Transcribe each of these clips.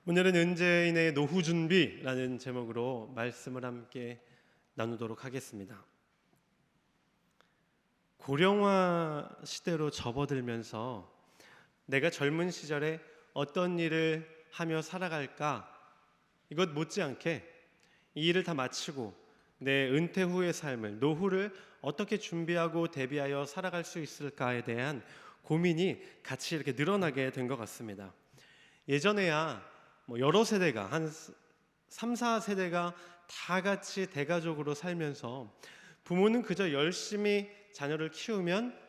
오늘은 은재인의 노후 준비라는 제목으로 말씀을 함께 나누도록 하겠습니다. 고령화 시대로 접어들면서 내가 젊은 시절에 어떤 일을 하며 살아갈까, 이것 못지않게 이 일을 다 마치고 내 은퇴 후의 삶을, 노후를 어떻게 준비하고 대비하여 살아갈 수 있을까에 대한 고민이 같이 이렇게 늘어나게 된 것 같습니다. 예전에야 여러 세대가 한 3, 4세대가 다 같이 대가족으로 살면서 부모는 그저 열심히 자녀를 키우면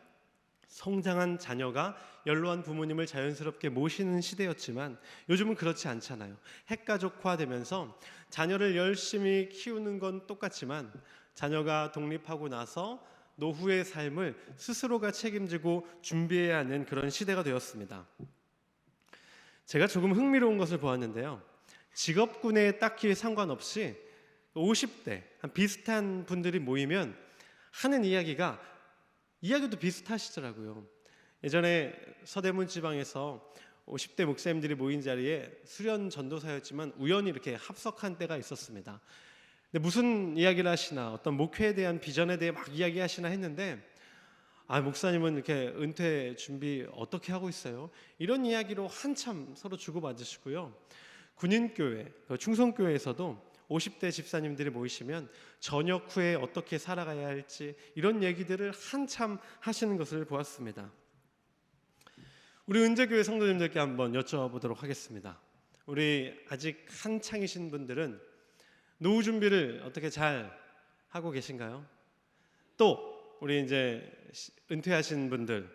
성장한 자녀가 연로한 부모님을 자연스럽게 모시는 시대였지만 요즘은 그렇지 않잖아요. 핵가족화되면서 자녀를 열심히 키우는 건 똑같지만 자녀가 독립하고 나서 노후의 삶을 스스로가 책임지고 준비해야 하는 그런 시대가 되었습니다. 제가 조금 흥미로운 것을 보았는데요. 직업군에 딱히 상관없이 50대 비슷한 분들이 모이면 하는 이야기도 비슷하시더라고요. 예전에 서대문 지방에서 50대 목사님들이 모인 자리에 수련 전도사였지만 우연히 이렇게 합석한 때가 있었습니다. 근데 무슨 이야기를 하시나, 어떤 목회에 대한 비전에 대해 막 이야기하시나 했는데, 목사님은 이렇게 은퇴 준비 어떻게 하고 있어요? 이런 이야기로 한참 서로 주고받으시고요. 군인교회, 충성교회에서도 50대 집사님들이 모이시면 전역 후에 어떻게 살아가야 할지 이런 얘기들을 한참 하시는 것을 보았습니다. 우리 은재교회 성도님들께 한번 여쭤보도록 하겠습니다. 우리 아직 한창이신 분들은 노후 준비를 어떻게 잘 하고 계신가요? 또 우리 이제 은퇴하신 분들,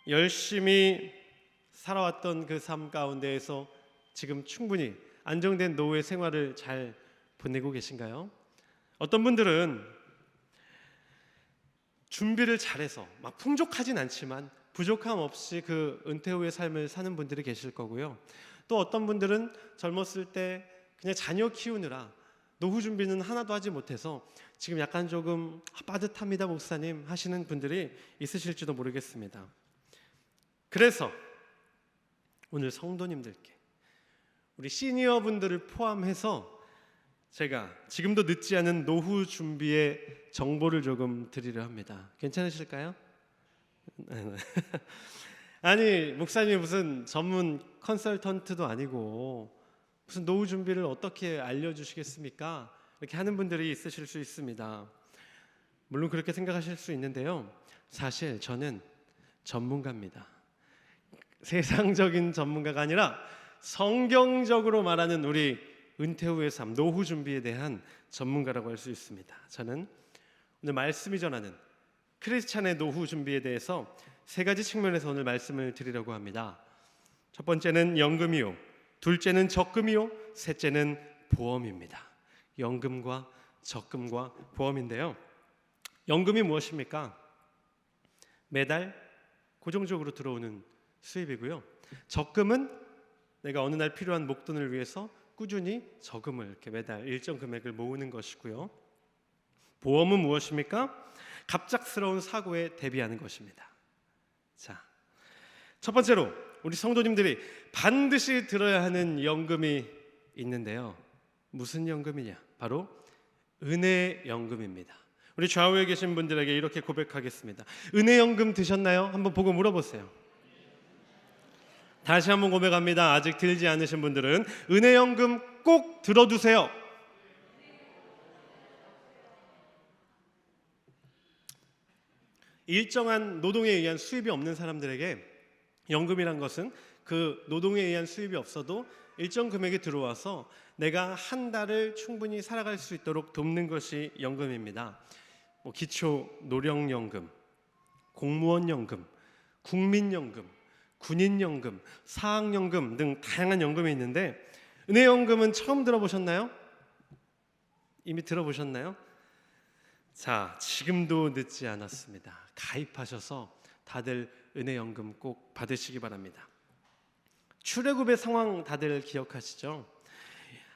열심히 살아왔던 그 삶 가운데에서 지금 충분히 안정된 노후의 생활을 잘 보내고 계신가요? 어떤 분들은 준비를 잘해서 막 풍족하진 않지만 부족함 없이 그 은퇴 후의 삶을 사는 분들이 계실 거고요. 또 어떤 분들은 젊었을 때 그냥 자녀 키우느라 노후 준비는 하나도 하지 못해서 지금 약간 조금 빠듯합니다 목사님 하시는 분들이 있으실지도 모르겠습니다. 그래서 오늘 성도님들께, 우리 시니어 분들을 포함해서 제가 지금도 늦지 않은 노후 준비의 정보를 조금 드리려 합니다. 괜찮으실까요? 아니, 목사님이 무슨 전문 컨설턴트도 아니고 무슨 노후 준비를 어떻게 알려주시겠습니까? 이렇게 하는 분들이 있으실 수 있습니다. 물론 그렇게 생각하실 수 있는데요. 사실 저는 전문가입니다. 세상적인 전문가가 아니라 성경적으로 말하는 우리 은퇴 후의 삶, 노후 준비에 대한 전문가라고 할 수 있습니다. 저는 오늘 말씀이 전하는 크리스찬의 노후 준비에 대해서 세 가지 측면에서 오늘 말씀을 드리려고 합니다. 첫 번째는 연금이요, 둘째는 적금이요, 셋째는 보험입니다. 연금과 적금과 보험인데요. 연금이 무엇입니까? 매달 고정적으로 들어오는 수입이고요. 적금은 내가 어느 날 필요한 목돈을 위해서 꾸준히 저금을 이렇게 매달 일정 금액을 모으는 것이고요. 보험은 무엇입니까? 갑작스러운 사고에 대비하는 것입니다. 자, 첫 번째로 우리 성도님들이 반드시 들어야 하는 연금이 있는데요. 무슨 연금이냐? 바로 은혜연금입니다. 우리 좌우에 계신 분들에게 이렇게 고백하겠습니다. 은혜연금 드셨나요? 한번 보고 물어보세요. 다시 한번 고백합니다. 아직 들지 않으신 분들은 은혜연금 꼭 들어두세요. 일정한 노동에 의한 수입이 없는 사람들에게 연금이란 것은 그 노동에 의한 수입이 없어도 일정 금액이 들어와서 내가 한 달을 충분히 살아갈 수 있도록 돕는 것이 연금입니다. 기초 노령연금, 공무원연금, 국민연금, 군인연금, 사학연금 등 다양한 연금이 있는데, 은혜연금은 처음 들어보셨나요? 이미 들어보셨나요? 자, 지금도 늦지 않았습니다. 가입하셔서 다들 은혜연금 꼭 받으시기 바랍니다. 출애굽의 상황 다들 기억하시죠?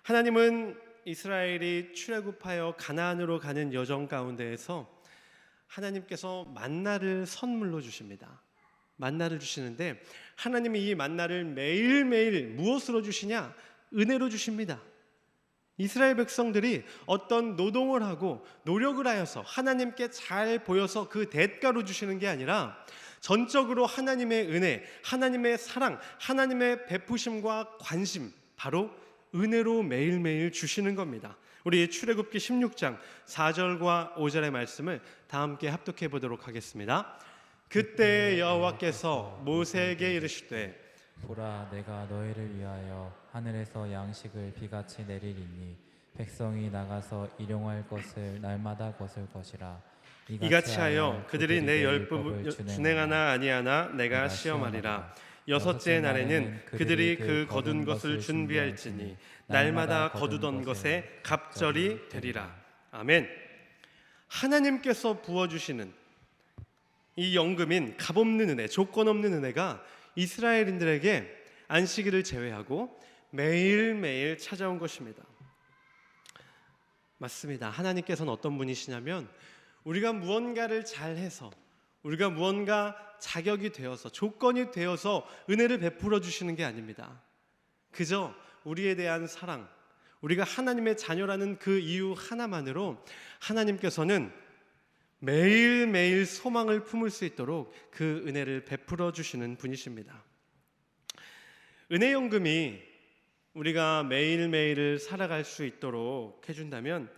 하나님은 이스라엘이 출애굽하여 가나안으로 가는 여정 가운데에서 하나님께서 만나를 선물로 주십니다. 만나를 주시는데 하나님이 이 만나를 매일매일 무엇으로 주시냐? 은혜로 주십니다. 이스라엘 백성들이 어떤 노동을 하고 노력을 하여서 하나님께 잘 보여서 그 대가로 주시는 게 아니라 전적으로 하나님의 은혜, 하나님의 사랑, 하나님의 베푸심과 관심, 바로 은혜로 매일매일 주시는 겁니다. 우리 출애굽기 16장 4절과 5절의 말씀을 다 함께 합독해 보도록 하겠습니다. 그때 여호와께서 모세에게 이르시되 보라, 내가 너희를 위하여 하늘에서 양식을 비같이 내리리니 백성이 나가서 일용할 것을 날마다 거둘 것이라. 이같이 하여 그들이 내 율법을 준행하나 아니하나 내가 시험하리라. 여섯째 날에는 그들이 그 거둔 것을 준비할지니 날마다 거두던 것에 갑절이 되리라. 아멘. 하나님께서 부어주시는 이 연금인 값없는 은혜, 조건 없는 은혜가 이스라엘인들에게 안식일을 제외하고 매일매일 찾아온 것입니다. 맞습니다. 하나님께서는 어떤 분이시냐면 우리가 무언가를 잘해서, 우리가 무언가 자격이 되어서, 조건이 되어서 은혜를 베풀어 주시는 게 아닙니다. 그저 우리에 대한 사랑, 우리가 하나님의 자녀라는 그 이유 하나만으로 하나님께서는 매일매일 소망을 품을 수 있도록 그 은혜를 베풀어 주시는 분이십니다. 은혜연금이 우리가 매일매일을 살아갈 수 있도록 해준다면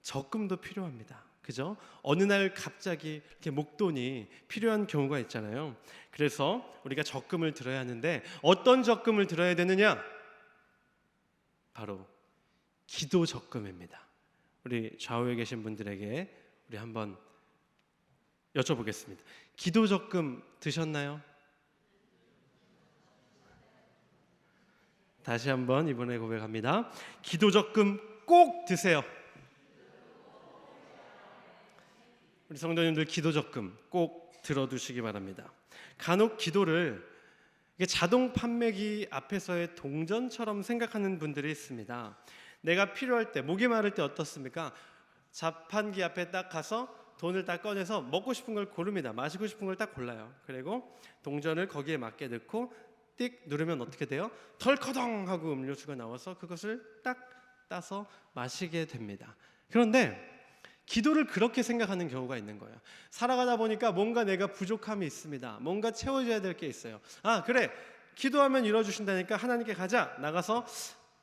적금도 필요합니다. 그죠? 어느 날 갑자기 이렇게 목돈이 필요한 경우가 있잖아요. 그래서 우리가 적금을 들어야 하는데 어떤 적금을 들어야 되느냐? 바로 기도 적금입니다. 우리 좌우에 계신 분들에게 우리 한번 여쭤보겠습니다. 기도 적금 드셨나요? 다시 한번 이번에 고백합니다. 기도 적금 꼭 드세요. 우리 성도님들 기도 적금 꼭 들어두시기 바랍니다. 간혹 기도를 자동 판매기 앞에서의 동전처럼 생각하는 분들이 있습니다. 내가 필요할 때, 목이 마를 때 어떻습니까? 자판기 앞에 딱 가서 돈을 딱 꺼내서 먹고 싶은 걸 고릅니다. 마시고 싶은 걸 딱 골라요. 그리고 동전을 거기에 맞게 넣고 띡 누르면 어떻게 돼요? 덜커덩 하고 음료수가 나와서 그것을 딱 따서 마시게 됩니다. 그런데 기도를 그렇게 생각하는 경우가 있는 거예요. 살아가다 보니까 뭔가 내가 부족함이 있습니다. 뭔가 채워져야 될 게 있어요. 아, 그래, 기도하면 이뤄주신다니까 하나님께 가자. 나가서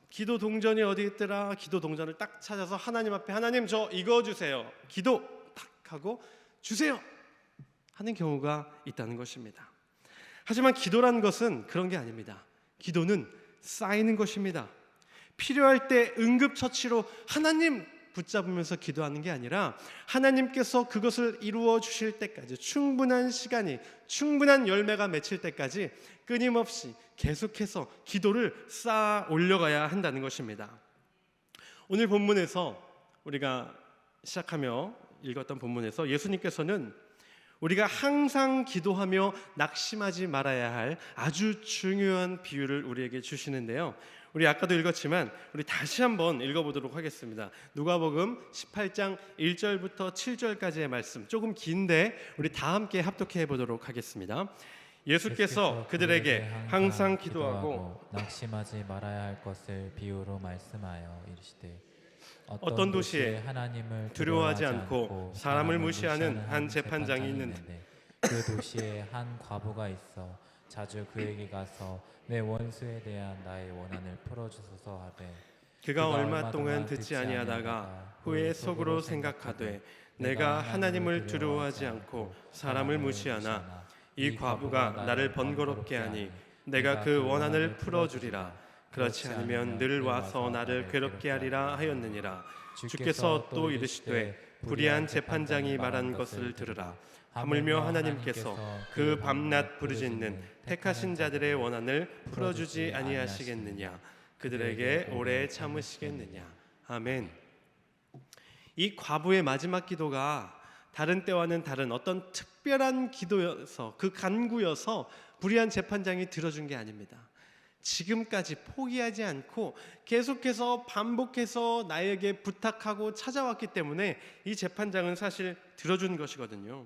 기도 동전이 어디 있더라. 기도 동전을 딱 찾아서 하나님 앞에, 하나님 저 이거 주세요. 기도 탁 하고 주세요 하는 경우가 있다는 것입니다. 하지만 기도란 것은 그런 게 아닙니다. 기도는 쌓이는 것입니다. 필요할 때 응급처치로 하나님 붙잡으면서 기도하는 게 아니라 하나님께서 그것을 이루어 주실 때까지, 충분한 시간이, 충분한 열매가 맺힐 때까지 끊임없이 계속해서 기도를 쌓아 올려가야 한다는 것입니다. 오늘 본문에서 우리가 시작하며 읽었던 본문에서 예수님께서는 우리가 항상 기도하며 낙심하지 말아야 할 아주 중요한 비유를 우리에게 주시는데요. 우리 아까도 읽었지만 우리 다시 한번 읽어보도록 하겠습니다. 누가복음 18장 1절부터 7절까지의 말씀, 조금 긴데 우리 다 함께 합독해 보도록 하겠습니다. 예수께서 그들에게 항상 기도하고 낙심하지 말아야 할 것을 비유로 말씀하여 이르시되 어떤 도시에 하나님을 두려워하지 않고 사람을 무시하는 한 재판장이 있는데 그 도시에 한 과부가 있어 자주 그에게 가서 내 원수에 대한 나의 원한을 풀어주소서 하되 그가 얼마 동안 듣지 아니하다가 후에 속으로 생각하되 내가 하나님을 두려워하지 않고 사람을 무시하나 이 과부가 나를 번거롭게 하니 내가 그 원한을 풀어주리라. 그렇지 않으면 늘 와서 나를 괴롭게 하리라 하였느니라. 주께서 또 이르시되 불의한 재판장이 말한 것을 들으라. 하물며 하나님께서 그 밤낮 부르짖는 택하신 자들의 원한을 풀어주지 아니하시겠느냐. 그들에게 오래 참으시겠느냐. 아멘. 이 과부의 마지막 기도가 다른 때와는 다른 어떤 특별한 기도여서, 그 간구여서 불의한 재판장이 들어준 게 아닙니다. 지금까지 포기하지 않고 계속해서 반복해서 나에게 부탁하고 찾아왔기 때문에 이 재판장은 사실 들어준 것이거든요.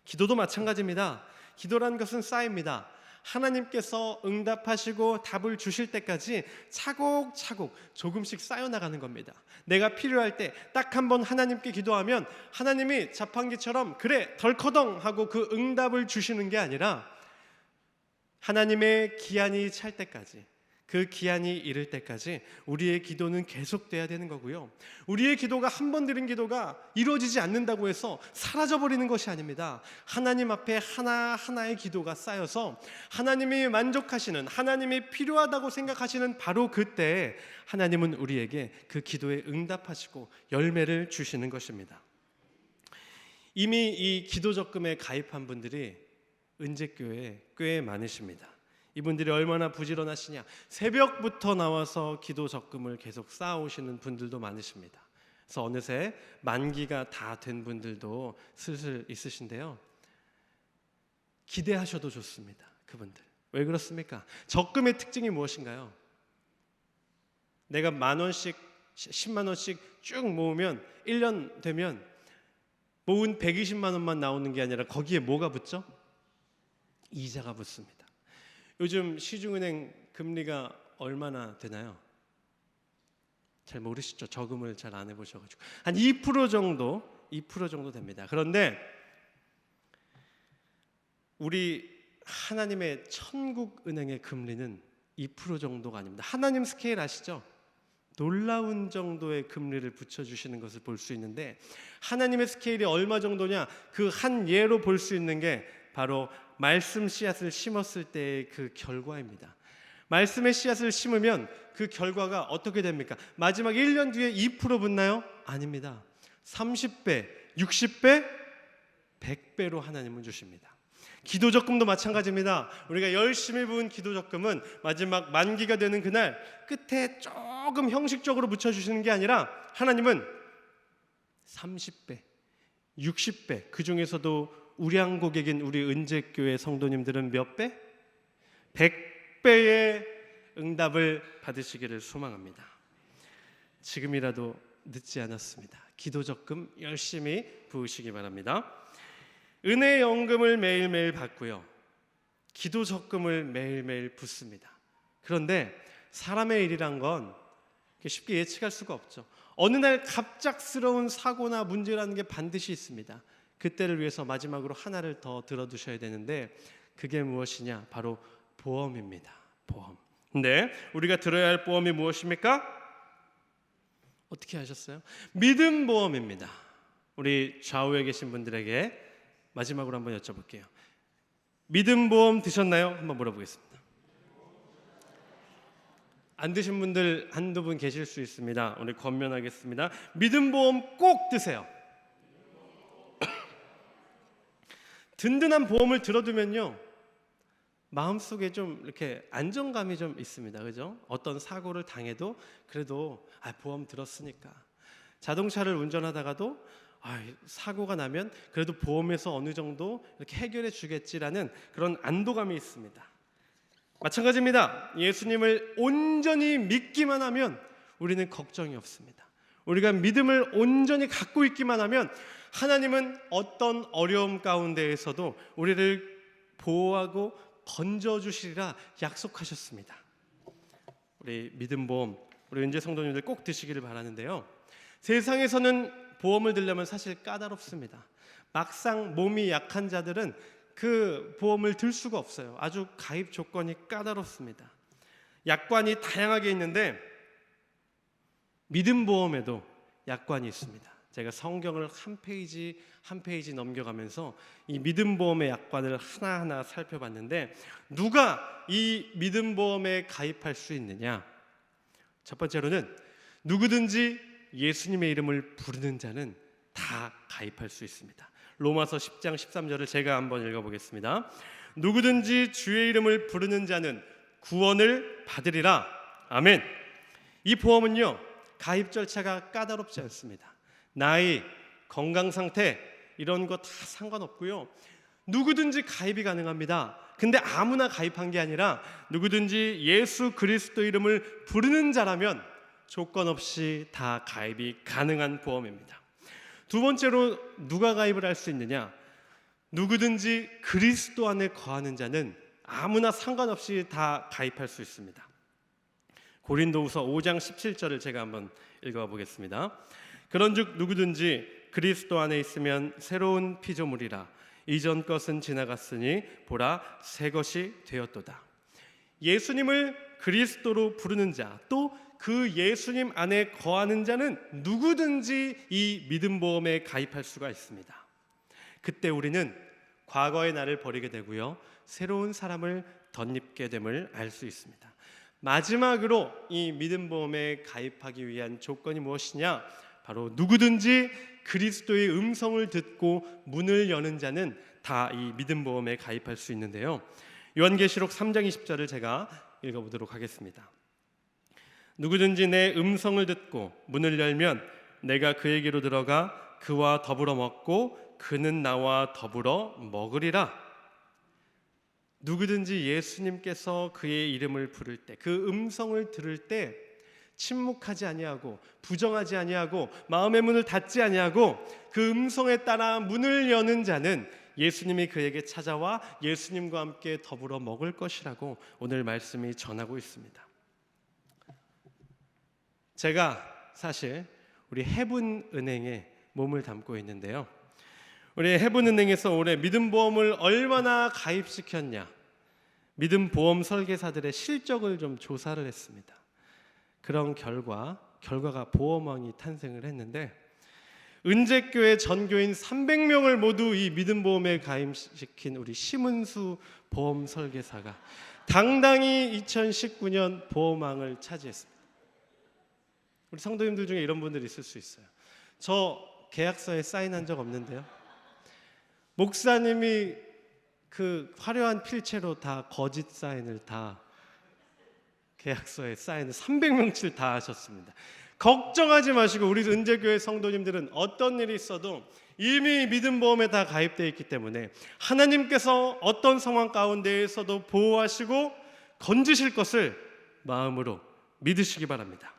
기도도 마찬가지입니다. 기도라는 것은 쌓입니다. 하나님께서 응답하시고 답을 주실 때까지 차곡차곡 조금씩 쌓여나가는 겁니다. 내가 필요할 때 딱 한 번 하나님께 기도하면 하나님이 자판기처럼 그래 덜커덩 하고 그 응답을 주시는 게 아니라 하나님의 기한이 찰 때까지, 그 기한이 이를 때까지 우리의 기도는 계속돼야 되는 거고요. 우리의 기도가 한 번 드린 기도가 이루어지지 않는다고 해서 사라져버리는 것이 아닙니다. 하나님 앞에 하나하나의 기도가 쌓여서 하나님이 만족하시는, 하나님이 필요하다고 생각하시는 바로 그때 하나님은 우리에게 그 기도에 응답하시고 열매를 주시는 것입니다. 이미 이 기도 적금에 가입한 분들이 은재교회에 꽤 많으십니다. 이분들이 얼마나 부지런하시냐. 새벽부터 나와서 기도 적금을 계속 쌓아오시는 분들도 많으십니다. 그래서 어느새 만기가 다 된 분들도 슬슬 있으신데요. 기대하셔도 좋습니다. 그분들. 왜 그렇습니까? 적금의 특징이 무엇인가요? 내가 10,000원씩 10만 원씩 쭉 모으면 1년 되면 모은 120만 원만 나오는 게 아니라 거기에 뭐가 붙죠? 이자가 붙습니다. 요즘 시중은행 금리가 얼마나 되나요? 잘 모르시죠? 저금을 잘 안 해보셔가지고 한 2% 정도 됩니다. 그런데 우리 하나님의 천국은행의 금리는 2% 정도가 아닙니다. 하나님 스케일 아시죠? 놀라운 정도의 금리를 붙여주시는 것을 볼 수 있는데 하나님의 스케일이 얼마 정도냐? 그 한 예로 볼 수 있는 게 바로 말씀 씨앗을 심었을 때의 그 결과입니다. 말씀의 씨앗을 심으면 그 결과가 어떻게 됩니까? 마지막 1년 뒤에 2% 붙나요? 아닙니다. 30배, 60배, 100배로 하나님은 주십니다. 기도 적금도 마찬가지입니다. 우리가 열심히 부은 기도 적금은 마지막 만기가 되는 그날 끝에 조금 형식적으로 붙여주시는 게 아니라 하나님은 30배, 60배, 그 중에서도 우량 고객인 우리 은재교회 성도님들은 몇 배? 100배의 응답을 받으시기를 소망합니다. 지금이라도 늦지 않았습니다. 기도 적금 열심히 부으시기 바랍니다. 은혜 연금을 매일매일 받고요. 기도 적금을 매일매일 붓습니다. 그런데 사람의 일이란 건 쉽게 예측할 수가 없죠. 어느 날 갑작스러운 사고나 문제라는 게 반드시 있습니다. 그때를 위해서 마지막으로 하나를 더 들어두셔야 되는데 그게 무엇이냐? 바로 보험입니다. 보험. 근데 우리가 들어야 할 보험이 무엇입니까? 어떻게 하셨어요? 믿음 보험입니다. 우리 좌우에 계신 분들에게 마지막으로 한번 여쭤볼게요. 믿음 보험 드셨나요? 한번 물어보겠습니다. 안 드신 분들 한두 분 계실 수 있습니다. 오늘 권면하겠습니다. 믿음 보험 꼭 드세요. 든든한 보험을 들어두면요 마음속에 좀 이렇게 안정감이 좀 있습니다. 그죠? 어떤 사고를 당해도 그래도 보험 들었으니까. 자동차를 운전하다가도 사고가 나면 그래도 보험에서 어느 정도 이렇게 해결해 주겠지라는 그런 안도감이 있습니다. 마찬가지입니다. 예수님을 온전히 믿기만 하면 우리는 걱정이 없습니다. 우리가 믿음을 온전히 갖고 있기만 하면 하나님은 어떤 어려움 가운데에서도 우리를 보호하고 건져주시리라 약속하셨습니다. 우리 믿음보험, 우리 은재 성도님들 꼭 드시기를 바라는데요. 세상에서는 보험을 들려면 사실 까다롭습니다. 막상 몸이 약한 자들은 그 보험을 들 수가 없어요. 아주 가입 조건이 까다롭습니다. 약관이 다양하게 있는데 믿음보험에도 약관이 있습니다. 제가 성경을 한 페이지 한 페이지 넘겨가면서 이 믿음보험의 약관을 하나하나 살펴봤는데 누가 이 믿음보험에 가입할 수 있느냐? 첫 번째로는 누구든지 예수님의 이름을 부르는 자는 다 가입할 수 있습니다. 로마서 10장 13절을 제가 한번 읽어보겠습니다. 누구든지 주의 이름을 부르는 자는 구원을 받으리라. 아멘. 이 보험은요 가입 절차가 까다롭지 않습니다. 나이, 건강 상태 이런 거 다 상관없고요. 누구든지 가입이 가능합니다. 근데 아무나 가입한 게 아니라 누구든지 예수 그리스도 이름을 부르는 자라면 조건 없이 다 가입이 가능한 보험입니다. 두 번째로 누가 가입을 할 수 있느냐? 누구든지 그리스도 안에 거하는 자는 아무나 상관없이 다 가입할 수 있습니다. 고린도후서 5장 17절을 제가 한번 읽어보겠습니다. 그런즉 누구든지 그리스도 안에 있으면 새로운 피조물이라. 이전 것은 지나갔으니 보라 새 것이 되었도다. 예수님을 그리스도로 부르는 자, 또 그 예수님 안에 거하는 자는 누구든지 이 믿음 보험에 가입할 수가 있습니다. 그때 우리는 과거의 나를 버리게 되고요, 새로운 사람을 덧입게 됨을 알 수 있습니다. 마지막으로 이 믿음 보험에 가입하기 위한 조건이 무엇이냐? 바로 누구든지 그리스도의 음성을 듣고 문을 여는 자는 다 이 믿음 보험에 가입할 수 있는데요. 요한계시록 3장 20절을 제가 읽어보도록 하겠습니다. 누구든지 내 음성을 듣고 문을 열면 내가 그에게로 들어가 그와 더불어 먹고 그는 나와 더불어 먹으리라. 누구든지 예수님께서 그의 이름을 부를 때, 그 음성을 들을 때 침묵하지 아니하고 부정하지 아니하고 마음의 문을 닫지 아니하고 그 음성에 따라 문을 여는 자는 예수님이 그에게 찾아와 예수님과 함께 더불어 먹을 것이라고 오늘 말씀이 전하고 있습니다. 제가 사실 우리 해분은행에 몸을 담고 있는데요, 우리 해분은행에서 올해 믿음보험을 얼마나 가입시켰냐, 믿음보험 설계사들의 실적을 좀 조사를 했습니다. 그런 결과가 보험왕이 탄생을 했는데, 은재교회 전교인 300명을 모두 이 믿음보험에 가입시킨 우리 심은수 보험 설계사가 당당히 2019년 보험왕을 차지했습니다. 우리 성도님들 중에 이런 분들이 있을 수 있어요. 저 계약서에 사인한 적 없는데요, 목사님이 그 화려한 필체로 다 거짓 사인을 다 계약서에 사인을 300명치를 다 하셨습니다. 걱정하지 마시고 우리 은재교회 성도님들은 어떤 일이 있어도 이미 믿음보험에 다 가입되어 있기 때문에 하나님께서 어떤 상황 가운데에서도 보호하시고 건지실 것을 마음으로 믿으시기 바랍니다.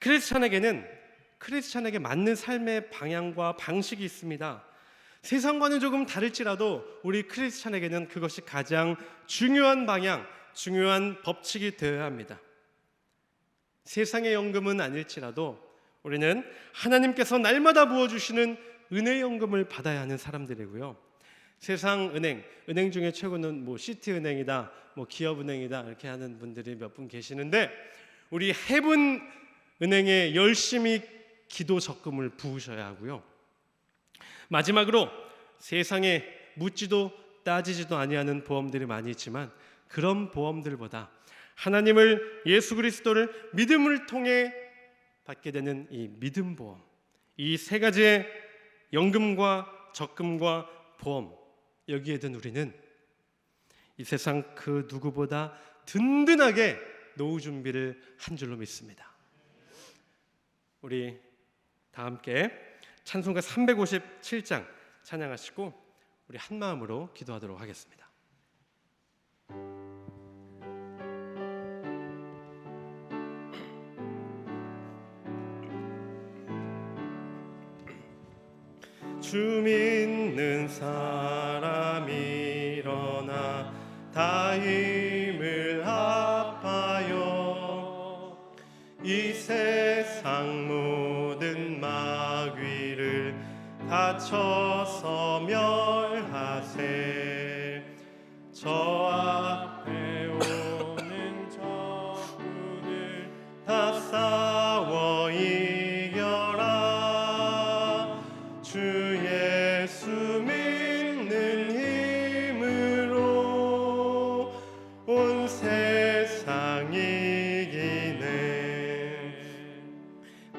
크리스찬에게 맞는 삶의 방향과 방식이 있습니다. 세상과는 조금 다를지라도 우리 크리스찬에게는 그것이 가장 중요한 방향, 중요한 법칙이 되어야 합니다. 세상의 연금은 아닐지라도 우리는 하나님께서 날마다 부어주시는 은혜의 연금을 받아야 하는 사람들이고요, 세상 은행 중에 최고는 시티은행이다, 기업은행이다 이렇게 하는 분들이 몇 분 계시는데, 우리 해분은행에 열심히 기도 적금을 부으셔야 하고요, 마지막으로 세상에 묻지도 따지지도 아니하는 보험들이 많이 있지만 그런 보험들보다 하나님을, 예수 그리스도를 믿음을 통해 받게 되는 이 믿음보험, 이 세 가지의 연금과 적금과 보험, 여기에 든 우리는 이 세상 그 누구보다 든든하게 노후 준비를 한 줄로 믿습니다. 우리 다 함께 찬송가 357장 찬양하시고 우리 한 마음으로 기도하도록 하겠습니다. 주 믿는 사람 일어나 다 힘을 합하여 이 세상 모든 마귀를 다쳐서 멸하세. 저 앞에 오는 적군을 다 싸워 이겨라. 주 예수 믿는 힘으로 온 세상 이기네.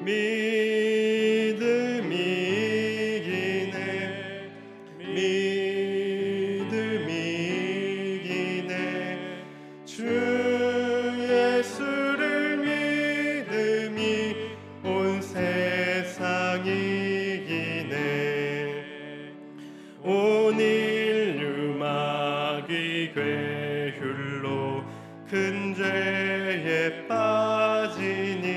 믿음이 이기네. 믿음이 이기네. 주 예수를 믿음이 온 세상 이기네. 온 인류 마귀 괴휼로 큰 죄에 빠지니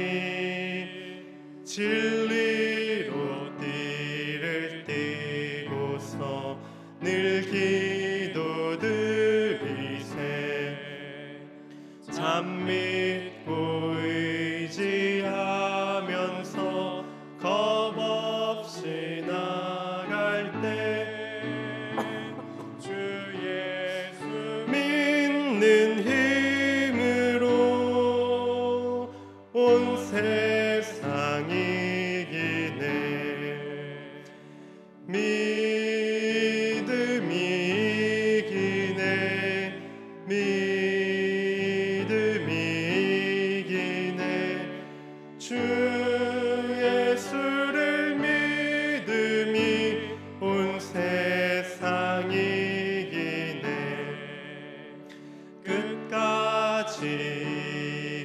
진리로 띠를 띠고서 참 믿고 의지하면서 겁없이 나갈 때 주 예수 믿는 힘으로 온 세상 이기네. 믿음이 이기네. 믿음이 이기네. 주 예수를 믿음이 온 세상 이기네. 끝까지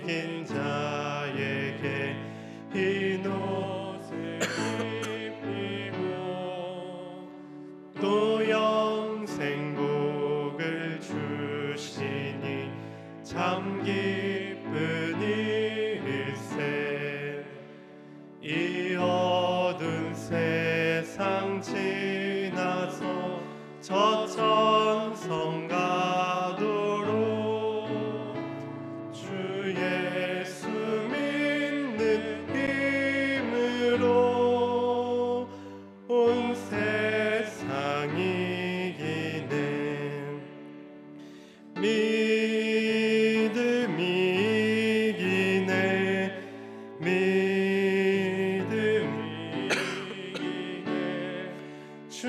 이긴 자에게 흰 옷을 입히고 또 영생복을 주시니 참 기쁜 일세. 이 어두운 세상 지나서 저 천성 가도록 주 예수 믿는 힘으로 온 세상 이기네. 믿음이 이기네. 믿음이 이기네. 주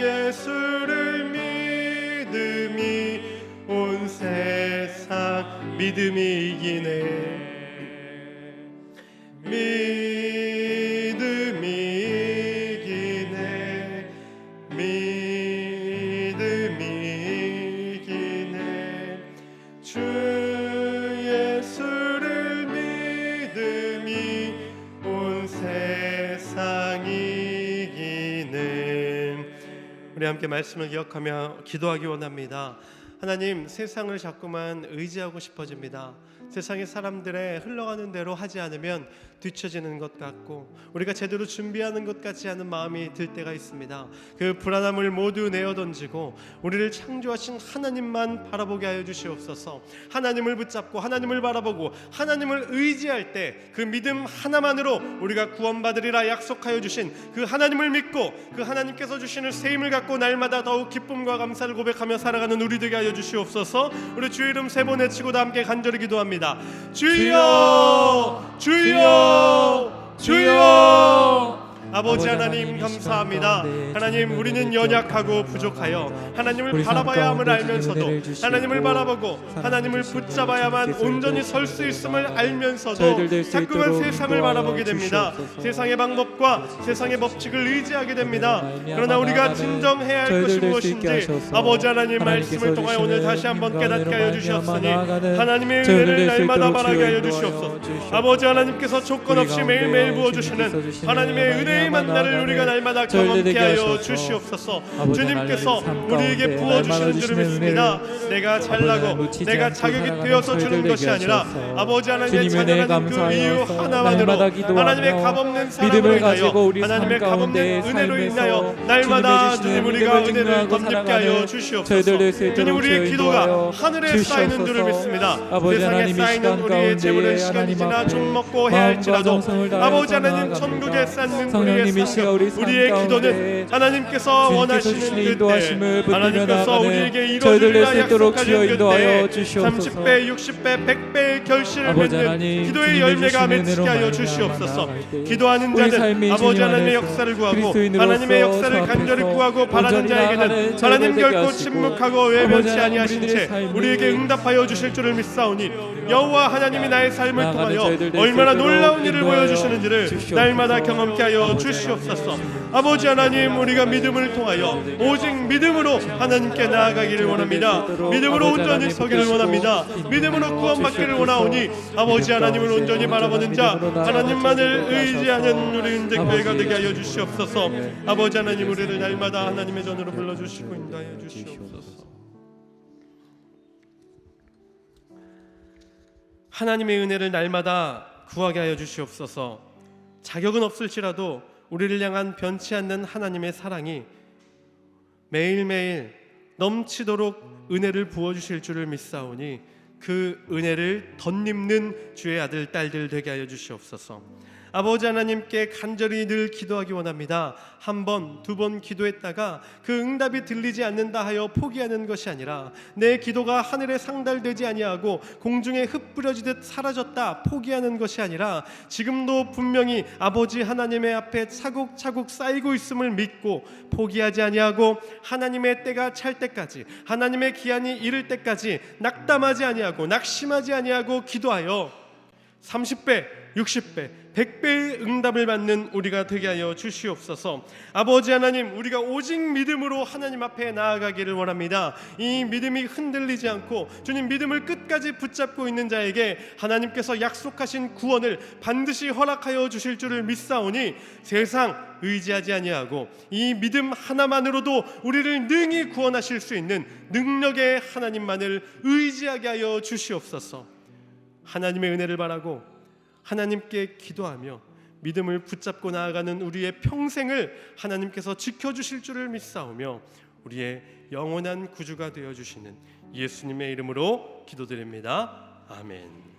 예수를 믿음이 온 세상 믿음이 이기네. 믿음이 이기네. 믿음이 이기네. 주 예수를 믿음이 온 세상 이기네. 우리 함께 말씀을 기억하며 기도하기 원합니다. 하나님, 세상을 자꾸만 의지하고 싶어집니다. 세상의 사람들의 흘러가는 대로 하지 않으면 뒤처지는 것 같고 우리가 제대로 준비하는 것 같지 않은 마음이 들 때가 있습니다. 그 불안함을 모두 내어던지고 우리를 창조하신 하나님만 바라보게 하여 주시옵소서. 하나님을 붙잡고 하나님을 바라보고 하나님을 의지할 때 그 믿음 하나만으로 우리가 구원받으리라 약속하여 주신 그 하나님을 믿고 그 하나님께서 주시는 새 힘을 갖고 날마다 더욱 기쁨과 감사를 고백하며 살아가는 우리 되게 하여 주시옵소서. 우리 주의 이름 세 번 외치고 다 함께 간절히 기도합니다. 주여, 주여, 주여. 아버지 하나님 감사합니다. 하나님, 우리는 연약하고 부족하여 하나님을 바라봐야 함을 알면서도 하나님을 바라보고 하나님을 붙잡아야만 온전히 설 수 있음을 알면서도 자꾸만 세상을 바라보게 됩니다. 세상의 방법과 세상의 법칙을 의지하게 됩니다. 그러나 우리가 진정해야 할 것이 무엇인지 아버지 하나님 말씀을 통하여 오늘 다시 한번 깨닫게 하여 주시옵으니 하나님의 은혜를 날마다 바라게 하여 주시옵소서. 아버지 하나님께서 조건 없이 매일매일 부어주시는 하나님의 은혜의 만나를 우리가 날마다 경험케 하여 주시옵소서. 주님께서 우리에게 부어주시는 줄을 믿습니다. 내가 잘나고 내가 자격이 되어서 주는 것이 아니라 아버지 하나님의 찬양하는 그 이유 하나만으로 하나님의 값없는 사랑으로 인하여 하나님의 값없는 은혜로 인하여 날마다 주님 우리가 은혜를 덧입게 하여 주시옵소서. 주님, 우리의 기도가 하늘에 쌓이는 줄을 믿습니다. 세상에 쌓이는 우리의 재물은 시간이 지나 좀 먹고 해야 할지라도 아버지 하나님 천국에 쌓는 우리의 상급, 우리의 기도는 하나님께서 원하시는 그때 하나님께서 우리에게 이루어주리라 약속하신 그때 30배, 60배, 100배의 결실을 맺는 기도의 열매가 맺히게 하여 주시옵소서. 기도하는 자는 아버지 하나님의 역사를 구하고 하나님의 역사를 간절히 구하고 바라는 자에게는 하나님 결코 침묵하고 외면치 아니하신 채 우리에게 응답하여 주실 줄을 믿사오니 여호와 하나님이 나의 삶을 통하여 얼마나 놀라운 일을 보여주시는지를 날마다 경험케 하여 주시옵소서. 아버지 하나님, 우리가 믿음을 통하여 오직 믿음으로 하나님께 나아가기를 원합니다. 믿음으로 온전히 서기를 원합니다. 믿음으로 구원받기를 원하오니 아버지 하나님을 온전히 바라보는 자, 하나님만을 의지하는 우리 은택교회가 되게 하여 주시옵소서. 아버지 하나님, 우리를 날마다 하나님의 전으로 불러주시고 인도하여 주시옵소서. 하나님의 은혜를 날마다 구하게 하여 주시옵소서. 자격은 없을지라도 우리를 향한 변치 않는 하나님의 사랑이 매일매일 넘치도록 은혜를 부어주실 줄을 믿사오니 그 은혜를 덧입는 주의 아들 딸들 되게 하여 주시옵소서. 아버지 하나님께 간절히 늘 기도하기 원합니다. 한 번, 두 번 기도했다가 그 응답이 들리지 않는다 하여 포기하는 것이 아니라 내 기도가 하늘에 상달되지 아니하고 공중에 흩뿌려지듯 사라졌다 포기하는 것이 아니라 지금도 분명히 아버지 하나님의 앞에 차곡차곡 쌓이고 있음을 믿고 포기하지 아니하고 하나님의 때가 찰 때까지, 하나님의 기한이 이를 때까지 낙담하지 아니하고 낙심하지 아니하고 기도하여 30배, 60배, 100배의 응답을 받는 우리가 되게 하여 주시옵소서. 아버지 하나님, 우리가 오직 믿음으로 하나님 앞에 나아가기를 원합니다. 이 믿음이 흔들리지 않고 주님 믿음을 끝까지 붙잡고 있는 자에게 하나님께서 약속하신 구원을 반드시 허락하여 주실 줄을 믿사오니 세상 의지하지 아니하고 이 믿음 하나만으로도 우리를 능히 구원하실 수 있는 능력의 하나님만을 의지하게 하여 주시옵소서. 하나님의 은혜를 바라고 하나님께 기도하며 믿음을 붙잡고 나아가는 우리의 평생을 하나님께서 지켜주실 줄을 믿사오며 우리의 영원한 구주가 되어주시는 예수님의 이름으로 기도드립니다. 아멘.